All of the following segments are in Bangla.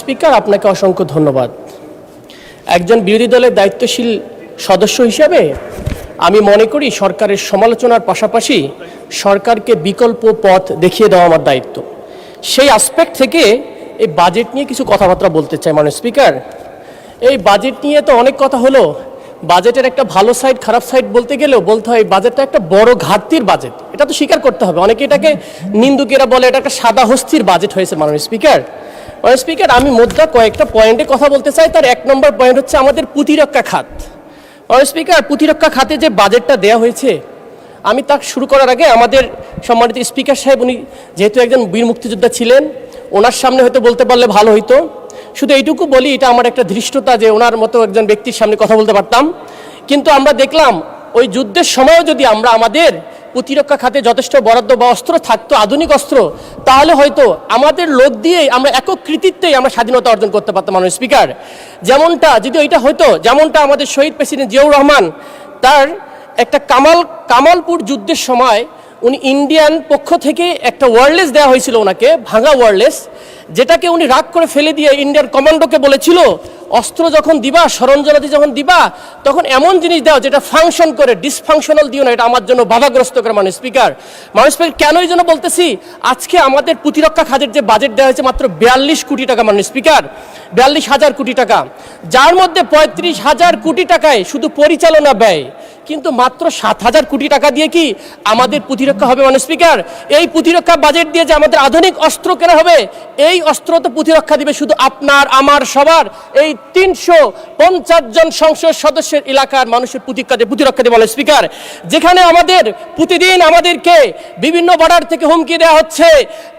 স্পিকার, আপনাকে অসংখ্য ধন্যবাদ। একজন বিরোধী দলের দায়িত্বশীল সদস্য হিসেবে আমি মনে করি সরকারের সমালোচনার পাশাপাশি সরকারকে বিকল্প পথ দেখিয়ে দেওয়া আমার দায়িত্ব। সেই আসপেক্ট থেকে এই বাজেট নিয়ে কিছু কথাবার্তা বলতে চাই। মাননীয় স্পিকার, এই বাজেট নিয়ে তো অনেক কথা হলো। বাজেটের একটা ভালো সাইড খারাপ সাইড বলতে গেলেও বলতে হয় এই বাজেটটা একটা বড় ঘাটতির বাজেট, এটা তো স্বীকার করতে হবে। অনেকে এটাকে নিন্দুকেরা বলে এটা একটা সাদা হস্তির বাজেট হয়েছে। মাননীয় স্পিকার, আমি মুদ্রা কয়েকটা পয়েন্টে কথা বলতে চাই। তার এক নম্বর পয়েন্ট হচ্ছে আমাদের প্রতিরক্ষা খাত। মাননীয় স্পিকার, প্রতিরক্ষা খাতে যে বাজেটটা দেওয়া হয়েছে, আমি তা শুরু করার আগে আমাদের সম্মানিত স্পিকার সাহেব, উনি যেহেতু একজন বীর মুক্তিযোদ্ধা ছিলেন, ওনার সামনে হয়তো বলতে পারলে ভালো হইতো। শুধু এইটুকু বলি, এটা আমার একটা ধৃষ্টতা যে ওনার মতো একজন ব্যক্তির সামনে কথা বলতে পারতাম। কিন্তু আমরা দেখলাম ওই যুদ্ধের সময়ও যদি আমরা আমাদের প্রতিরক্ষা খাতে যথেষ্ট বরাদ্দ বা অস্ত্র থাকতো, আধুনিক অস্ত্র, তাহলে হয়তো আমাদের লোক দিয়েই আমরা একক কৃতিত্বেই আমরা স্বাধীনতা অর্জন করতে পারতাম। মাননীয় স্পিকার, যেমনটা যদি ওইটা হয়তো, যেমনটা আমাদের শহীদ প্রেসিডেন্ট জিয়াউর রহমান, তার একটা কামালপুর যুদ্ধের সময় উনি ইন্ডিয়ান পক্ষ থেকে একটা ওয়্যারলেস দেওয়া হয়েছিল ওনাকে, ভাঙা ওয়্যারলেস, যেটাকে উনি রাগ করে ফেলে দিয়ে ইন্ডিয়ান কমান্ডোকে বলেছিল অস্ত্র যখন দিবা, সরঞ্জামাদি যখন দিবা, তখন এমন জিনিস দাও যেটা ফাংশন করে, ডিসফাংশনাল দিও না, এটা আমার জন্য বাধাগ্রস্ত করে। মাননীয় স্পিকার, কেন এই জন্য বলতেছি, আজকে আমাদের প্রতিরক্ষা খাতের যে বাজেট দেওয়া হয়েছে মাত্র 42 কোটি টাকা। মাননীয় স্পিকার, 42,000 কোটি টাকা, যার মধ্যে 35,000 কোটি টাকায় শুধু পরিচালনা ব্যয়, কিন্তু মাত্র 7,000 কোটি টাকা দিয়ে কি আমাদের প্রতিরক্ষা হবে? মাননীয় স্পিকার, এই প্রতিরক্ষা বাজেট দিয়ে যে আমাদের আধুনিক অস্ত্র কেনা হবে, এই অস্ত্র তো প্রতিরক্ষা দিবে শুধু আপনার আমার সবার এই 350 জন সংসদ সদস্যের এলাকার মানুষের প্রতিরক্ষা দেবে। মাননীয় স্পিকার, যেখানে আমাদের প্রতিদিন আমাদেরকে বিভিন্ন বর্ডার থেকে হুমকি দেওয়া হচ্ছে,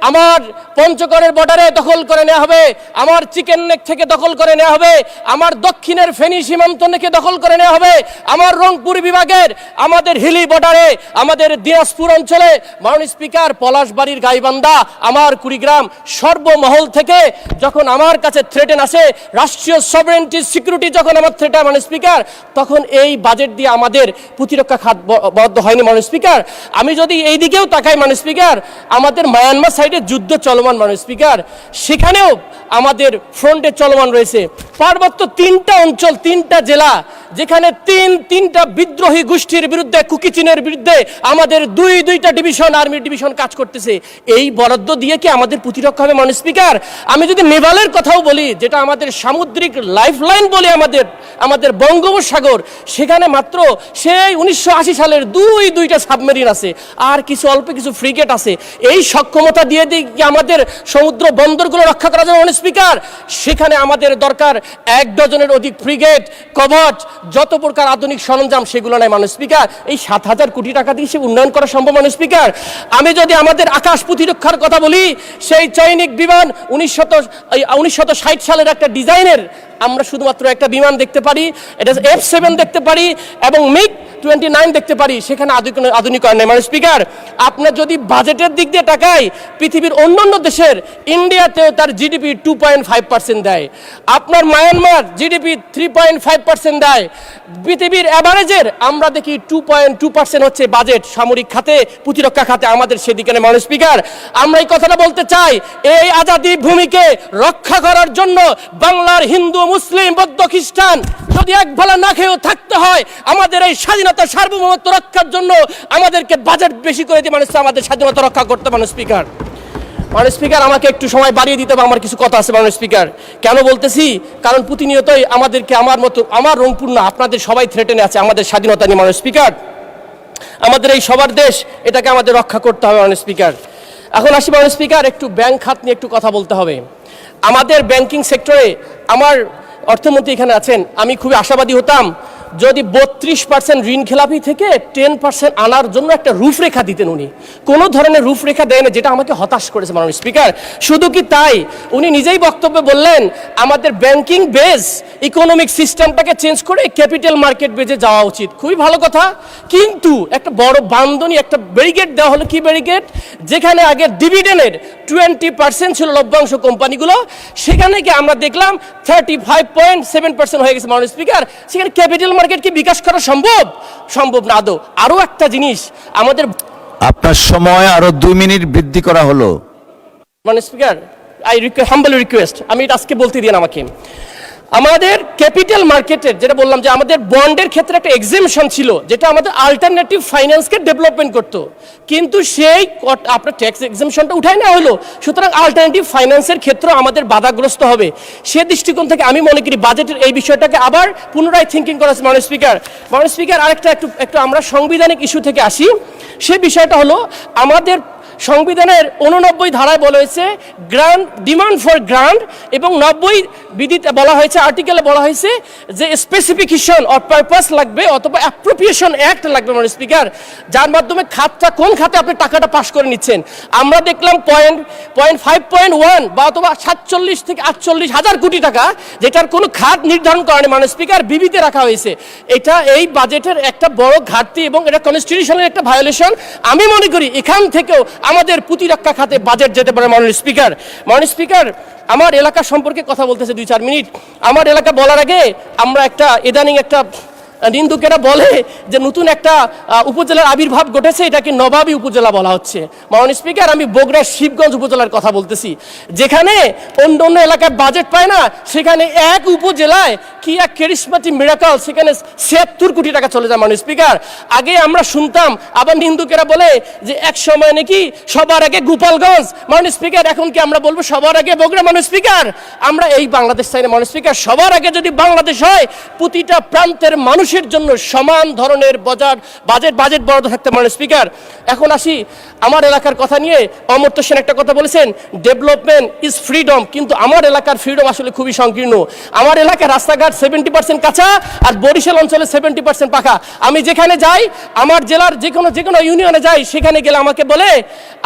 আমার পঞ্চগড়ের বর্ডারে দখল করে নেওয়া হবে, আমার চিকেন নেক থেকে দখল করে নেওয়া হবে, আমার দক্ষিণের ফেনী সীমান্ত থেকে দখল করে নেওয়া হবে, আমার রংপুর বিভাগের আমাদের হিলি বর্ডারে, আমাদের দিনাজপুর অঞ্চলে। মাননীয় স্পিকার, পলাশবাড়ির গাইবান্ধা, আমার কুড়িগ্রাম, সর্বমহল থেকে যখন আমার কাছে থ্রেটেন আসে, রাষ্ট্রীয় সভরেন্টি সিকিউরিটি যখন আমার থ্রেট, মাননীয় স্পিকার, তখন এই বাজেট দিয়ে আমাদের প্রতিরক্ষা খাত বরাদ্দ হয়নি। মাননীয় স্পিকার, আমি যদি এই দিকেও তাকাই, মাননীয় স্পিকার, আমাদের মায়ানমার সাইডে যুদ্ধ চলমান। মাননীয় স্পিকার, সেখানেও আমাদের ফ্রন্টে চলমান রয়েছে। পার্বত্য 3টা অঞ্চল, 3টা জেলা, যেখানে তিনটা বিদ্রোহী গোষ্ঠীর বিরুদ্ধে, কুকি চীনের বিরুদ্ধে আমাদের দুইটা ডিভিশন, আর্মি ডিভিশন কাজ করতেছে। এই বরাদ্দ দিয়ে কি আমাদের প্রতিরক্ষা হবে? মাননীয় স্পিকার, আমি যদি নেভালের কথাও বলি, যেটা আমাদের সামুদ্রিক লাইফলাইন বলি, আমাদের বঙ্গোপসাগর, সেখানে মাত্র সেই 1980 সালের দুইটা সাবমেরিন আছে, আর কিছু অল্প কিছু ফ্রিগেট আছে। এই সক্ষমতা দিয়ে কি আমাদের সমুদ্র বন্দরগুলো রক্ষা করা যাবে? মাননীয় স্পিকার, সেখানে আমাদের দরকার 1 ডজনের অধিক ফ্রিগেট, কবচ, যত প্রকার আধুনিক সরঞ্জাম, সেগুলো নাই। মাননীয় স্পিকার, এই 7,000 কোটি টাকা দিয়ে সে উন্নয়ন করা সম্ভব? মাননীয় স্পিকার, আমি যদি আমাদের আকাশ প্রতিরক্ষার কথা বলি, সেই চৈনিক বিমান 1960 সালের একটা ডিজাইনের আমরা শুধুমাত্র একটা বিমান দেখতে পারি, এটা F7 দেখতে পারি, এবং MiG-29 দেখতে পারি, সেখানে আধুনিকরণ নেই। মাননীয় স্পিকার, আপনার যদি বাজেটের দিক দিয়ে তাকাই, পৃথিবীর অন্যান্য দেশের, ইন্ডিয়াতেও তার জিডিপি 2.5% দেয়, আপনার মায়ানমার জিডিপি 3.5% দেয়, পৃথিবীর অ্যাভারেজের আমরা দেখি 2.2% হচ্ছে বাজেট সামরিক খাতে, প্রতিরক্ষা খাতে, আমাদের সেদিকে নেই। মাননীয় স্পিকার, আমরা এই কথাটা বলতে চাই, এই আজাদি ভূমিকে রক্ষা করার জন্য বাংলার হিন্দু, মুসলিম, বৌদ্ধ, খ্রিস্টান যদি এক বেলা না খেয়েও থাকতে হয়, আমাদের এই স্বাধীনতা সার্বভৌমত্ব রক্ষার জন্য আমাদেরকে বাজেট বেশি করে দিয়ে মানুষ আমাদের স্বাধীনতা রক্ষা করতে। মাননীয় স্পিকার, আমাকে একটু সময় বাড়িয়ে দিতে হবে, আমার কিছু কথা আছে। মাননীয় স্পিকার, কেন বলতেছি, কারণ প্রতিনিয়তই আমাদেরকে, আমার রংপুর না, আপনাদের সবাই থ্রেটেনে আছে আমাদের স্বাধীনতা নিয়ে। মাননীয় স্পিকার, আমাদের এই সবার দেশ, এটাকে আমাদের রক্ষা করতে হবে। মাননীয় স্পিকার, এখন আসি মাননীয় স্পিকার, একটু ব্যাংক খাত নিয়ে একটু কথা বলতে হবে। আমাদের ব্যাংকিং সেক্টরে, আমার অর্থমন্ত্রী এখানে আছেন, আমি খুবই আশাবাদী হতাম যদি 32% ঋণ খেলাপি থেকে 10% আনার জন্য একটা রূপরেখা দিতেন। উনি কোনো ধরনের রূপরেখা দেন, যেটা আমাকে হতাশ করেছে। মাননীয় স্পিকার, শুধু কি তাই, উনি নিজেই বক্তব্যে বললেন আমাদের ব্যাংকিং বেস ইকোনমিক সিস্টেমটাকে চেঞ্জ করে ক্যাপিটাল মার্কেট বেজে যাওয়া উচিত। খুবই ভালো কথা, কিন্তু একটা বড় বান্ধনী, একটা ব্যারিকেড দেওয়া হলো। কি ব্যারিকেড? যেখানে আগে ডিভিডেন্ডের 20% ছিল লভ্যাংশ কোম্পানিগুলো, সেখানে কি আমরা দেখলাম 35.7% হয়ে গেছে। মাননীয় স্পিকার, সেখানে ক্যাপিটাল মার্কেট কি বিকাশ করা সম্ভব না আদৌ? আরো একটা জিনিস, আমাদের আপনার সময় আরো 2 মিনিট বৃদ্ধি করা হলো। মাননীয় স্পিকার, আই হাম্বল রিকোয়েস্ট, আমি এটা আজকে বলতে দিন আমাকে। আমাদের ক্যাপিটাল মার্কেটের যেটা বললাম যে আমাদের বন্ডের ক্ষেত্রে একটা এক্সেমশন ছিল, যেটা আমাদের আলটারনেটিভ ফাইন্যান্সকে ডেভেলপমেন্ট করতো, কিন্তু সেই আপনার ট্যাক্স এক্সেমশনটা উঠায় নেওয়া হলো। সুতরাং আলটারনেটিভ ফাইন্যান্সের ক্ষেত্রে আমাদের বাধাগ্রস্ত হবে। সে দৃষ্টিকোণ থেকে আমি মনে করি বাজেটের এই বিষয়টাকে আবার পুনরায় থিঙ্কিং করা আছে। মাননীয় স্পিকার আরেকটা একটু আমরা সাংবিধানিক ইস্যু থেকে আসি। সে বিষয়টা হলো আমাদের সংবিধানের 89 ধারায় বলা হয়েছে গ্রান্ট, ডিমান্ড ফর গ্রান্ট, এবং 90 বিধিতে বলা হয়েছে, আর্টিকেলে বলা হয়েছে যে স্পেসিফিকেশন অর পারপাস লাগবে অথবা অ্যাপ্রোপ্রিয়েশন অ্যাক্ট লাগবে। মানে স্পিকার, যার মাধ্যমে খাতটা কোন খাতে আপনি টাকাটা পাস করে নিচ্ছেন। আমরা দেখলাম 5.1 বা অথবা 47 থেকে 48 হাজার কোটি টাকা, যেটার কোনো খাত নির্ধারণ করেনি। মানে স্পিকার, বিবিতে রাখা হয়েছে। এটা এই বাজেটের একটা বড় ঘাটতি এবং এটা কনস্টিটিউশনের একটা ভায়োলেশন। আমি মনে করি এখান থেকেও আমাদের প্রতিরক্ষা খাতে বাজেট যেতে পারে। মাননীয় স্পিকার, আমার এলাকা সম্পর্কে কথা বলতেছে 2-4 মিনিট। আমার এলাকা বলার আগে আমরা ইদানিং একটা নিন্দুকেরা বলে যে নতুন একটা উপজেলার আবির্ভাব ঘটেছে, এটাকে নবাবী উপজেলা বলা হচ্ছে। মাননীয় স্পিকার, আমি বগুড়ার শিবগঞ্জ উপজেলার কথা বলতেছি, যেখানে অন্য এলাকায় বাজেট পায় না, সেখানে এক উপজেলায় কি এক ক্যারিসমেটিক মিরাকল, সেখানে 76 কোটি টাকা চলে যায়। মাননীয় স্পিকার, আগে আমরা শুনতাম, আবার নিন্দুকেরা বলে যে এক সময় নাকি সবার আগে গোপালগঞ্জ। মাননীয় স্পিকার, এখন কি আমরা বলবো সবার আগে বগুড়া? মাননীয় স্পিকার, আমরা এই বাংলাদেশ চাই না। মাননীয় স্পিকার, সবার আগে যদি বাংলাদেশ হয়, প্রতিটা প্রান্তের মানুষের জন্য সমান ধরনের বাজেট বরাদ্দ থাকতে। মাননীয় স্পিকার, এখন আসি আমার এলাকার কথা নিয়ে। অমর্ত্য সেন একটা কথা বলেছেন, ডেভেলপমেন্ট ইজ ফ্রিডম, কিন্তু আমার এলাকার ফ্রিডম আসলে খুবই সংকীর্ণ। আমার এলাকার রাস্তাঘাট 70% কাঁচা, আর বরিশাল অঞ্চলে 70% পাকা। আমি যেখানে যাই, আমার জেলার যে কোনো ইউনিয়নে যাই, সেখানে গেলে আমাকে বলে,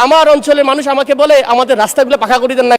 আমার অঞ্চলের মানুষ আমাকে বলে, আমাদের রাস্তাগুলো পাকা করে দেন না।